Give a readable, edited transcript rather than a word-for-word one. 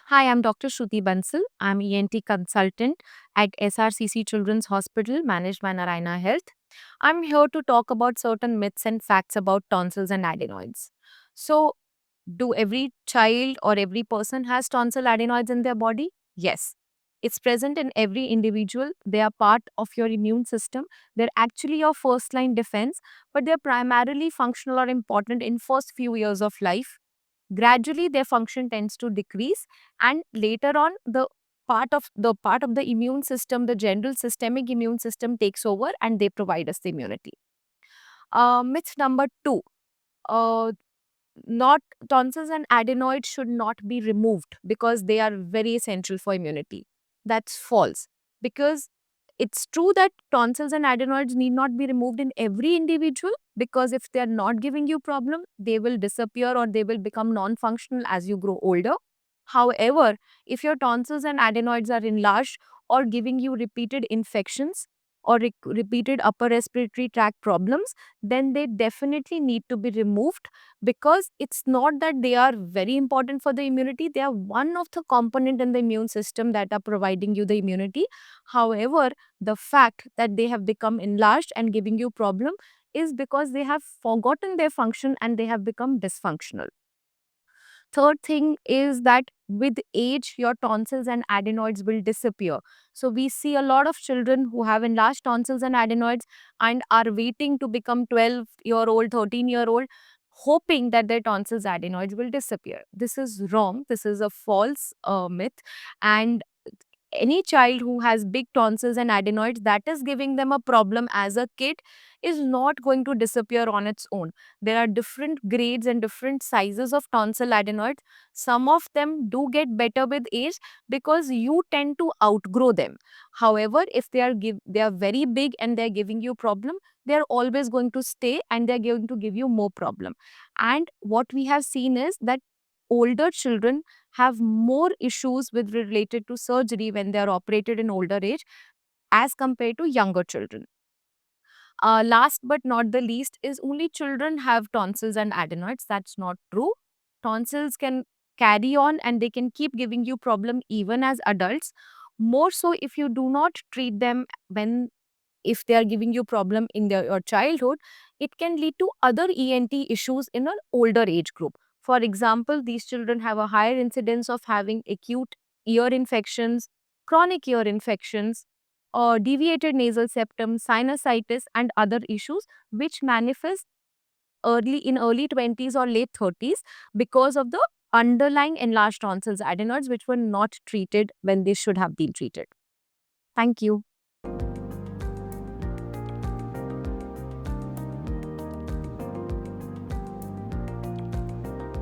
Hi, I'm Dr. Shruti Bansal. I'm ENT consultant at SRCC Children's Hospital, managed by Narayana Health. I'm here to talk about certain myths and facts about tonsils and adenoids. So, do every child or every person has tonsil adenoids in their body? Yes. It's present in every individual. They are part of your immune system. They're actually your first line defense, but they're primarily functional or important in first few years of life. Gradually their function tends to decrease, and later on the part of the immune system, the general systemic immune system, takes over and they provide us the immunity. Myth number 2, uh, not tonsils and adenoids should not be removed because they are very essential for immunity. That's false, because it's true that tonsils and adenoids need not be removed in every individual, because if they are not giving you problem, they will disappear or they will become non-functional as you grow older. However, if your tonsils and adenoids are enlarged or giving you repeated infections or repeated upper respiratory tract problems, then they definitely need to be removed, because it's not that they are very important for the immunity. They are one of the component in the immune system that are providing you the immunity. However, the fact that they have become enlarged and giving you problem is because they have forgotten their function and they have become dysfunctional. Third thing is that with age, your tonsils and adenoids will disappear. So we see a lot of children who have enlarged tonsils and adenoids and are waiting to become 12-year-old, 13-year-old, hoping that their tonsils adenoids will disappear. This is wrong. This is a false myth. And any child who has big tonsils and adenoids that is giving them a problem as a kid is not going to disappear on its own. There are different grades and different sizes of tonsil adenoids. Some of them do get better with age because you tend to outgrow them. However, if they are very big and they're giving you problem, they're always going to stay and they're going to give you more problem. And what we have seen is that older children have more issues with related to surgery when they are operated in older age as compared to younger children. Last but not the least is only children have tonsils and adenoids. That's not true. Tonsils can carry on and they can keep giving you problem even as adults. More so if you do not treat them when if they are giving you problem in your childhood, it can lead to other ENT issues in an older age group. For example, these children have a higher incidence of having acute ear infections, chronic ear infections, or deviated nasal septum, sinusitis, and other issues which manifest early 20s or late 30s because of the underlying enlarged tonsils adenoids which were not treated when they should have been treated. Thank you.